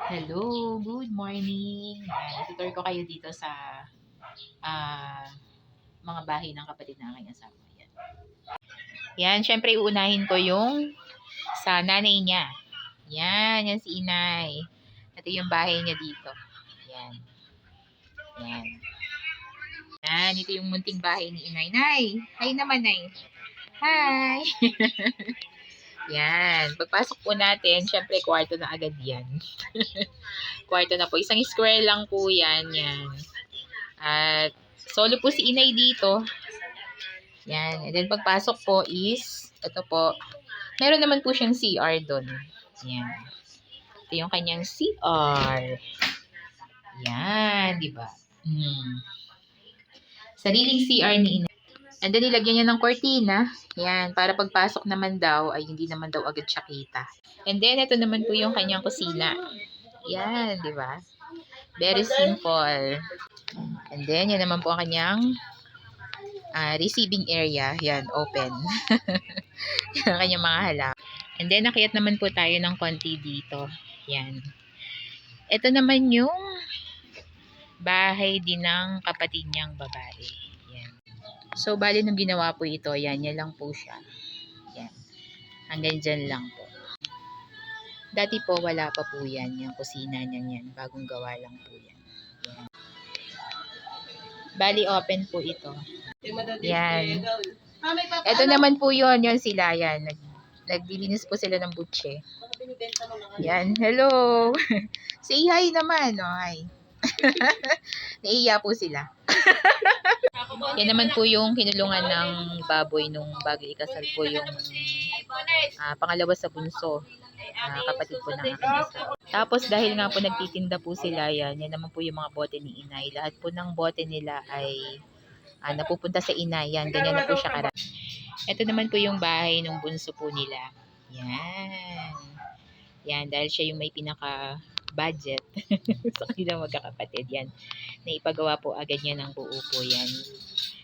Hello, good morning. Yan, itutur ko kayo dito sa ah, mga bahay ng kapatid na aking asawa. Yan. Yan, syempre uunahin ko yung sa nanay niya. Yan si inay. Ito yung bahay niya dito. Yan. Yan. Yan, ito yung munting bahay ni inay. Nay, hi naman nay. Hi. Yan, pagpasok po natin, syempre kwarto na agad yan. Kwarto na po. Isang square lang po yan. Yan. At solo po si inay dito. Yan. And then pagpasok po is, ito po, meron naman po siyang CR doon. Yan. Ito yung kanyang CR. Yan, di ba? Sariling CR ni inay. And then nilagyan niya ng kortina. Yan, para pagpasok naman daw, ay hindi naman daw agad siya kita. And then ito naman po yung kanyang kusina. Yan, di ba? Very simple. And then, yan naman po ang kanyang receiving area. Yan, open. Yan ang kanyang mga halaman. And then, nakiyat naman po tayo ng konti dito. Yan. Ito naman yung bahay din ng kapatid niyang babae. Yan. So, bali nung ginawa po ito, yan lang po siya. Yan. Hanggang dyan lang po. Dati po, wala pa po yan. Yung kusina niyan yan. Bagong gawa lang po yan. Yan. Bali, open po ito. Yan. Ito naman po yun sila. Yan. Naglilinis po sila ng butche. Yan. Hello. Say hi naman. Oh, hi. Naiiya po sila. Yan naman po yung kinulungan ng baboy nung bago ikasal po yung pangalawa sa bunso. Kapatid po ng aking asawa. Tapos dahil nga po nagtitinda po sila, yan naman po yung mga bote ni inay. Lahat po ng bote nila ay napupunta sa inay. Yan, ganyan na po siya karami. Ito naman po yung bahay ng bunso po nila. Yan. Yan, dahil siya yung may pinaka-budget sa kanilang magkakapatid. Yan, naipagawa po agad niya ng buo po yan.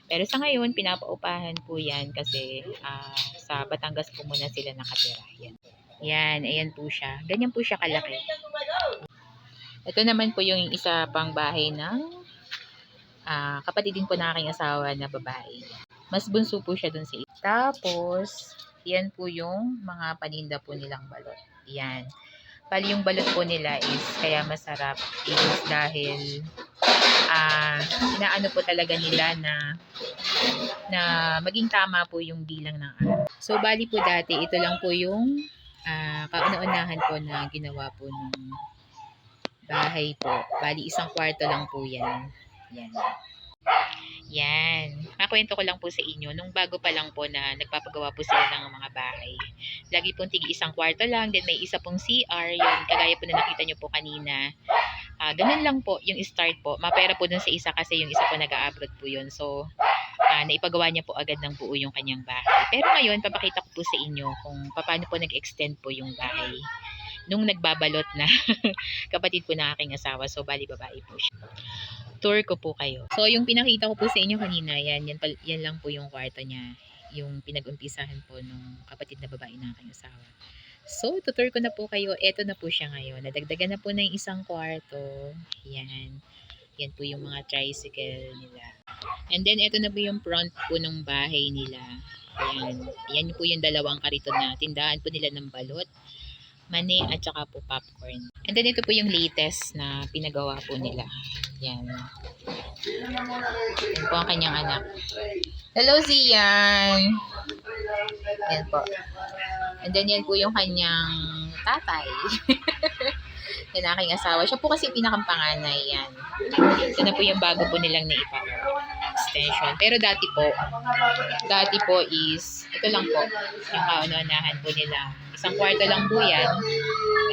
Pero sa ngayon, pinapaupahan po yan kasi sa Batangas po muna sila nakatira. Yan. Yan, ayan po siya. Ganyan po siya kalaki. Ito naman po yung isa pang bahay ng kapatid din po na aking asawa na babae. Mas bunso po siya dun sa ito. Tapos, yan po yung mga paninda po nilang balot. Yan. Bali yung balot po nila is kaya masarap is dahil inaano po talaga nila na maging tama po yung bilang ng araw. So, bali po dati, ito lang po yung kauna-unahan po na ginawa po ng bahay po. Bali, isang kwarto lang po yan. Yan. Yan. Makwento ko lang po sa inyo. Nung bago pa lang po na nagpapagawa po sila ng mga bahay. Lagi pong tigi isang kwarto lang. Then may isa pong CR. Yun, kagaya po na nakita nyo po kanina. Ganun lang po yung start po. Mapera po dun sa isa kasi yung isa po nag-a-abroad po yun. So, naipagawa niya po agad ng buo yung kanyang bahay. Pero ngayon, papakita ko po sa inyo kung paano po nag-extend po yung bahay nung nagbabalot na kapatid po na aking asawa. So, bali babae po siya. Tour ko po kayo. So, yung pinakita ko po sa inyo kanina, yan lang po yung kwarto niya. Yung pinag-umpisahan po nung kapatid na babae na aking asawa. So, tutur ko na po kayo. Eto na po siya ngayon. Nadagdagan na po ng isang kwarto. Yan. Yan po yung mga tricycle nila. And then, eto na po yung front po ng bahay nila. Yan. Yan po yung dalawang kariton na tindahan po nila ng balot, mani, at saka po popcorn. And then, ito po yung latest na pinagawa po nila. Yan. Yan po ang kanyang anak. Hello, Zian! Yan po. And then, yan po yung kanyang tatay. Yan aking asawa. Siya po kasi pinakampanganay yan. Ito na po yung bago po nilang naipagawa. Extension. Pero dati po is, ito lang po, yung kauna-unahan po nila. Isang kwarto lang po yan.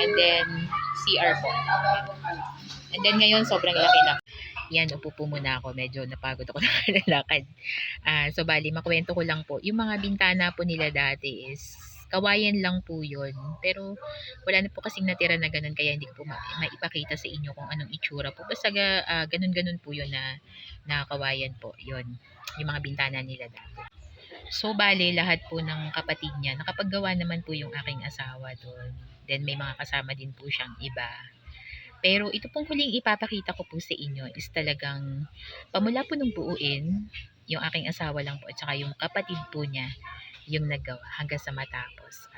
And then, CR po. And then ngayon, sobrang laki na. Yan, upo po muna ako. Medyo napagod ako na lalakad. So, bali, makwento ko lang po. Yung mga bintana po nila dati is, kawayan lang po yun. Pero, wala na po kasing natira na ganun. Kaya hindi ko po maipakita sa inyo kung anong itsura po. Basta ganun-ganun po yun na kawayan po. Yun. Yung mga bintana nila dati. So, bali, lahat po ng kapatid niya, nakapaggawa naman po yung aking asawa doon. Then, may mga kasama din po siyang iba. Pero ito pong huling ipapakita ko po sa inyo is talagang pamula po nung buuin, yung aking asawa lang po at saka yung kapatid po niya yung naggawa hanggang sa matapos.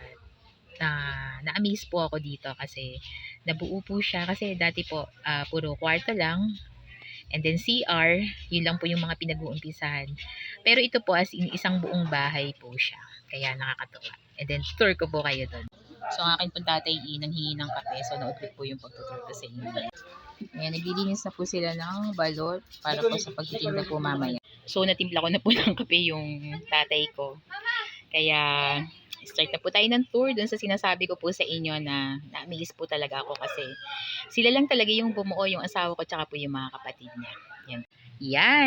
At na-amaze po ako dito kasi nabuo po siya kasi dati po puro kwarto lang and then CR, yun lang po yung mga pinag-uumpisahan. Pero ito po as in isang buong bahay po siya. Kaya nakakatuwa. And then tour ko po kayo doon. So ang akin pong tatay nanghingi ng kape. So naupit po yung pagtutur ko sa inyo. Ayan, naglilinis na po sila ng balot para po sa pagtitinda po mamaya. So natimpla ko na po ng kape yung tatay ko. Kaya start na po tayo ng tour dun sa sinasabi ko po sa inyo na na-amaze po talaga ako kasi sila lang talaga yung bumuo, yung asawa ko tsaka po yung mga kapatid niya.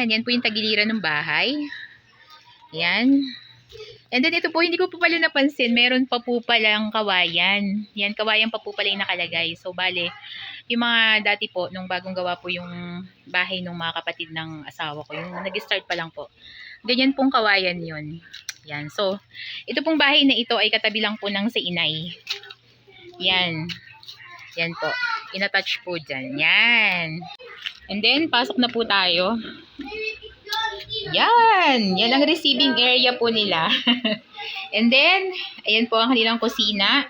Yan po yung tagiliran ng bahay. Yan. And then ito po, hindi ko po pala napansin, meron pa po palang kawayan. Yan, kawayan pa po pala yung nakalagay. So, bale, yung mga dati po, nung bagong gawa po yung bahay ng mga kapatid ng asawa ko, yung nag-start pa lang po. Ganyan pong kawayan yun. Yan, so, ito pong bahay na ito ay katabi lang po ng sa inay. Yan. Yan po. Inattach po dyan. Yan. And then, pasok na po tayo. Yan ang receiving area po nila. And then, ayan po ang kanilang kusina.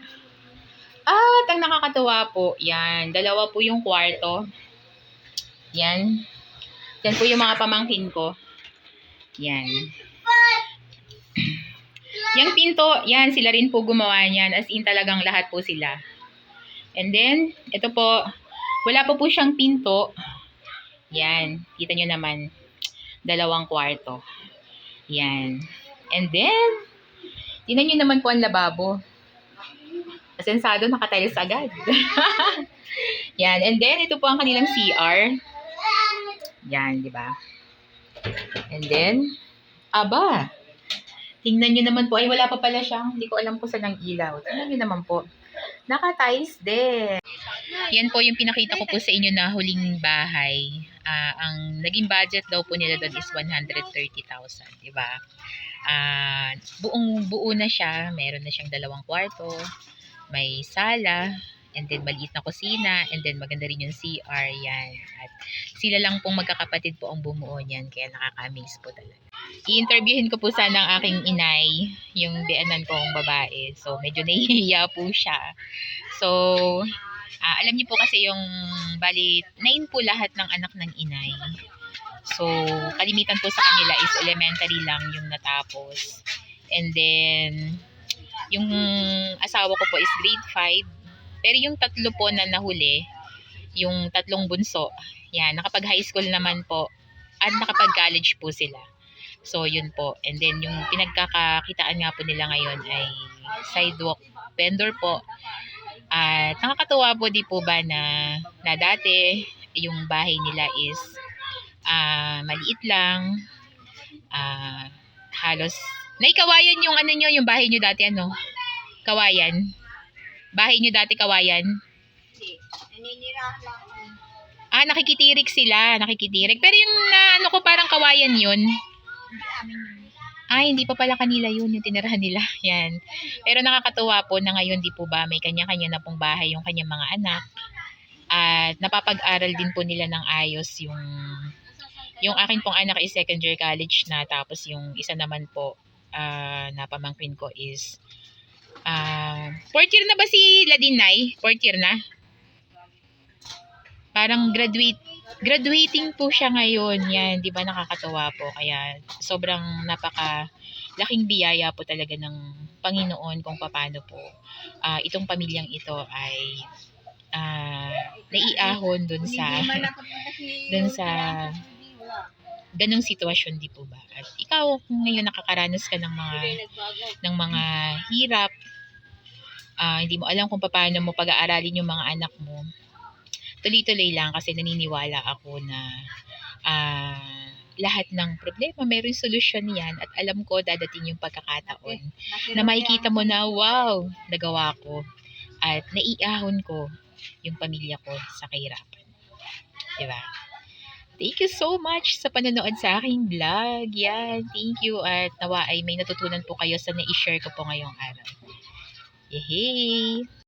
At ang nakakatuwa po, yan, dalawa po yung kwarto. Yan. Yan po yung mga pamangkin ko. Yan. Yung pinto, yan, sila rin po gumawa niyan. As in talagang lahat po sila. And then, ito po, wala po siyang pinto. Yan, kita nyo naman. Dalawang kwarto. Yan. And then, tingnan nyo naman po ang lababo. Asensado, nakatiles agad. Yan. And then, ito po ang kanilang CR. Yan, di ba? And then, aba, tingnan nyo naman po. Ay, wala pa pala siyang, hindi ko alam kung saan ang ilaw. Tingnan nyo naman po. Naka-tiles din. Yan po yung pinakita ko po sa inyo na huling bahay. Ang naging budget daw po nila doon is 130,000, di ba? Buong buo na siya, meron na siyang dalawang kwarto, may sala, and then maliit na kusina, and then maganda rin yung CR, yan. At sila lang pong magkakapatid po ang bumuo niyan, kaya nakaka-amaze po talaga. I-interviewin ko po sana ang aking inay, yung bianan kong babae. So, medyo nahihiya po siya. So, alam niyo po kasi yung bali 9 po lahat ng anak ng inay. So, kalimitan po sa kanila is elementary lang yung natapos. And then, yung asawa ko po is grade 5. Pero yung tatlo po na nahuli, yung tatlong bunso, yan, nakapag high school naman po at nakapag college po sila. So, yun po. And then, yung pinagkakakitaan nga po nila ngayon ay sidewalk vendor po. At nakakatuwa po di po ba na dati yung bahay nila is maliit lang. Halos naikawayan yung ano nyo, yung bahay nyo dati ano? Kawayan. Bahay nyo dati kawayan? Naninirahan lang. Nakikitirik sila, nakikitirik. Pero yung ano ko parang kawayan yun. Hindi pa pala kanila yun, yung tinirahan nila. Yan. Pero nakakatuwa po na ngayon di po ba may kanya-kanya na pong bahay yung kanyang mga anak. At napapag-aral din po nila ng ayos yung akin pong anak is second year college na. Tapos yung isa naman po na pamangkin ko is 4th year na ba si Ladinay? 4th year na? Parang graduating po siya ngayon. Yan, di ba nakakatuwa po. Kaya sobrang laking biyaya po talaga ng Panginoon kung paano po itong pamilyang ito ay naiahon dun sa ganung sitwasyon, di po ba? At ikaw kung ngayon nakakaranas ka ng mga hirap, hindi mo alam kung paano mo pag-aaralin yung mga anak mo, tuloy-tuloy lang kasi naniniwala ako na lahat ng problema mayroong solusyon yan at alam ko dadating yung pagkakataon na makikita mo na wow, nagawa ko at naiahon ko yung pamilya ko sa kahirapan. Diba? Thank you so much sa panonood sa aking vlog. Yan, thank you at nawa ay may natutunan po kayo sa na-i-share ko po ngayong araw. Yehey!